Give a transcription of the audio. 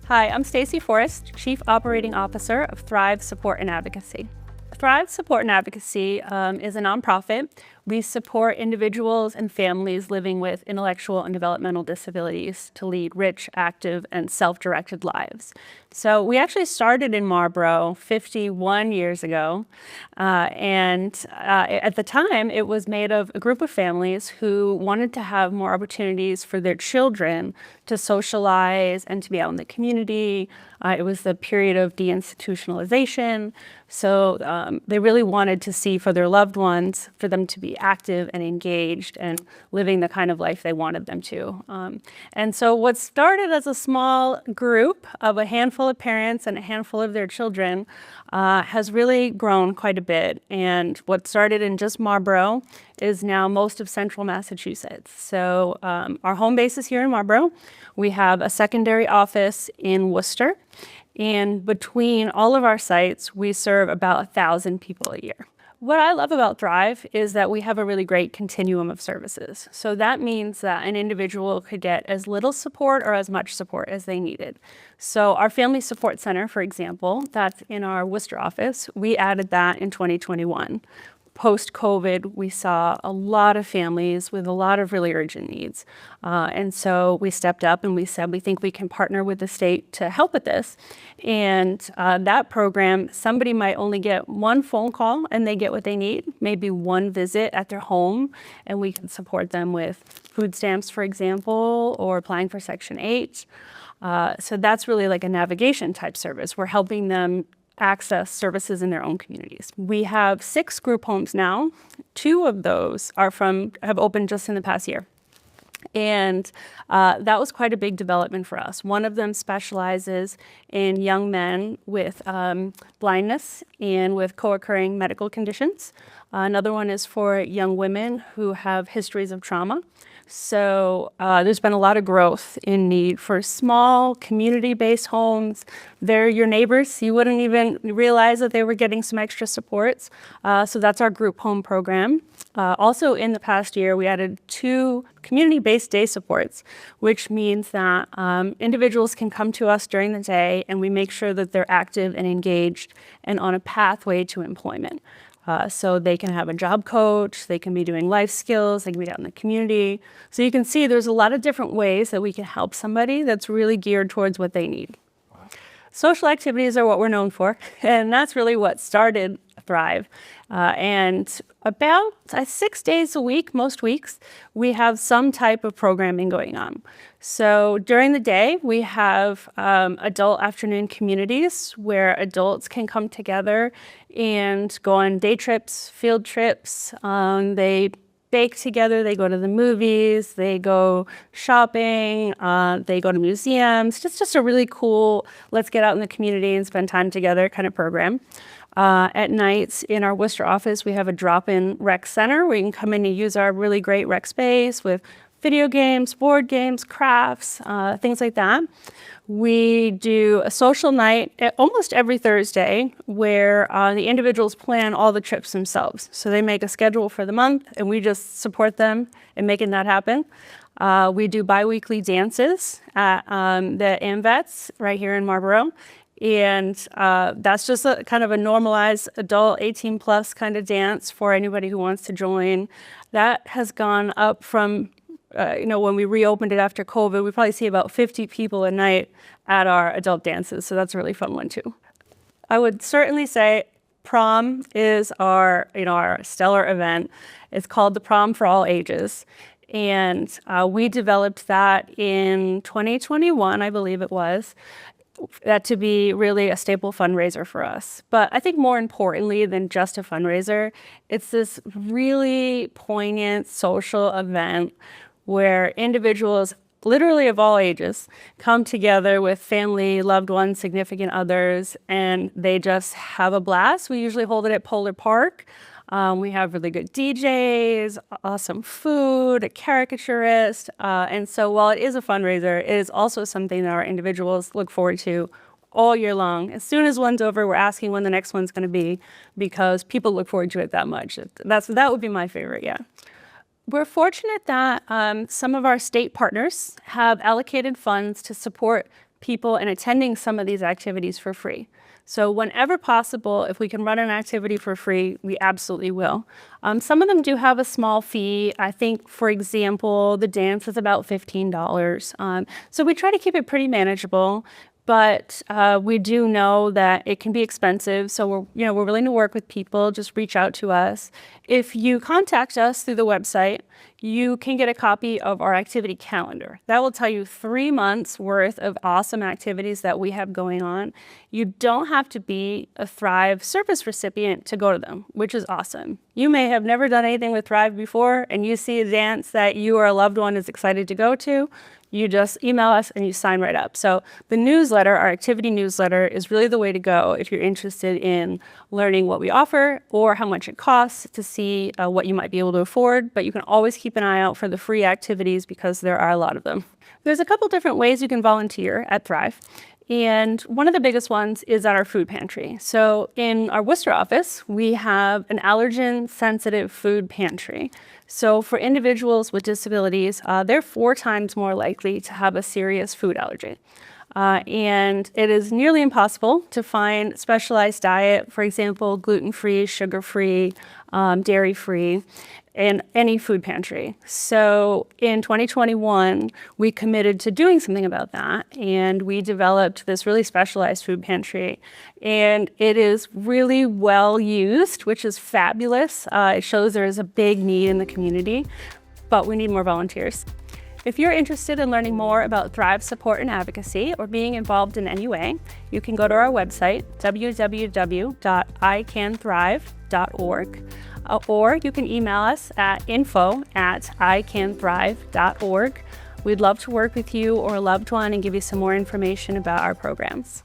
Hi, I'm Stacey Forrest, Chief Operating Officer of Thrive Support and Advocacy. Thrive Support and Advocacy is a nonprofit. We support individuals and families living with intellectual and developmental disabilities to lead rich, active, and self-directed lives. So we actually started in Marlborough 51 years ago, and at the time it was made of a group of families who wanted to have more opportunities for their children to socialize and to be out in the community. It was the period of deinstitutionalization, so they really wanted to see for their loved ones, for them to be active and engaged and living the kind of life they wanted them to. And so what started as a small group of a handful of parents and a handful of their children has really grown quite a bit. And what started in just Marlborough is now most of central Massachusetts. So our home base is here in Marlborough. We have a secondary office in Worcester. And between all of our sites, we serve about 1,000 people a year. What I love about Thrive is that we have a really great continuum of services. So that means that an individual could get as little support or as much support as they needed. So our Family Support Center, for example, that's in our Worcester office, we added that in 2021. Post-COVID, we saw a lot of families with a lot of really urgent needs. And so we stepped up and we said, we think we can partner with the state to help with this. And that program, somebody might only get one phone call and they get what they need, maybe one visit at their home, and we can support them with food stamps, for example, or applying for Section 8. So that's really like a navigation type service. We're helping them access services in their own communities. We have 6 group homes now. 2 of those have opened just in the past year. And that was quite a big development for us. One of them specializes in young men with blindness and with co-occurring medical conditions. Another one is for young women who have histories of trauma. So there's been a lot of growth in need for small community-based homes. They're your neighbors. You wouldn't even realize that they were getting some extra supports. So that's our group home program. Also in the past year, we added 2 community-based day supports, which means that individuals can come to us during the day and we make sure that they're active and engaged and on a pathway to employment. So they can have a job coach, they can be doing life skills, they can be out in the community. So you can see there's a lot of different ways that we can help somebody that's really geared towards what they need. Social activities are what we're known for, and that's really what started Thrive. And about 6 days a week, most weeks, we have some type of programming going on. So during the day, we have adult afternoon communities where adults can come together and go on day trips, field trips. They bake together, they go to the movies, they go shopping, they go to museums. Just a really cool, let's get out in the community and spend time together kind of program. At nights in our Worcester office, we have a drop-in rec center where you can come in and use our really great rec space with video games, board games, crafts, things like that. We do a social night almost every Thursday where the individuals plan all the trips themselves. So they make a schedule for the month and we just support them in making that happen. We do bi-weekly dances at the AMVETS right here in Marlborough. And that's just a kind of a normalized adult 18 plus kind of dance for anybody who wants to join. That has gone up from, when we reopened it after COVID, we probably see about 50 people a night at our adult dances. So that's a really fun one too. I would certainly say prom is our stellar event. It's called the Prom for All Ages. And we developed that in 2021, I believe it was. That to be really a staple fundraiser for us. But I think more importantly than just a fundraiser, it's this really poignant social event where individuals, literally of all ages, come together with family, loved ones, significant others, and they just have a blast. We usually hold it at Polar Park. We have really good DJs, awesome food, a caricaturist. And so while it is a fundraiser, it is also something that our individuals look forward to all year long. As soon as one's over, we're asking when the next one's going to be because people look forward to it that much. That would be my favorite, yeah. We're fortunate that some of our state partners have allocated funds to support people in attending some of these activities for free. So whenever possible, if we can run an activity for free, we absolutely will. Some of them do have a small fee. I think, for example, the dance is about $15. So we try to keep it pretty manageable. But we do know that it can be expensive, so we're willing to work with people. Just reach out to us. If you contact us through the website, you can get a copy of our activity calendar. That will tell you 3 months worth of awesome activities that we have going on. You don't have to be a Thrive service recipient to go to them, which is awesome. You may have never done anything with Thrive before, and you see a dance that you or a loved one is excited to go to. You just email us and you sign right up. So the newsletter, our activity newsletter, is really the way to go if you're interested in learning what we offer or how much it costs to see what you might be able to afford. But you can always keep an eye out for the free activities because there are a lot of them. There's a couple different ways you can volunteer at Thrive. And one of the biggest ones is at our food pantry. So in our Worcester office, we have an allergen-sensitive food pantry. So for individuals with disabilities, they're 4 times more likely to have a serious food allergy. And it is nearly impossible to find specialized diet, for example, gluten-free, sugar-free, dairy-free, in any food pantry. So in 2021, we committed to doing something about that, and we developed this really specialized food pantry. And it is really well used, which is fabulous. It shows there is a big need in the community, but we need more volunteers. If you're interested in learning more about Thrive support and advocacy or being involved in any way, you can go to our website, www.icanthrive.org. Or you can email us at info@icanthrive.org. We'd love to work with you or a loved one and give you some more information about our programs.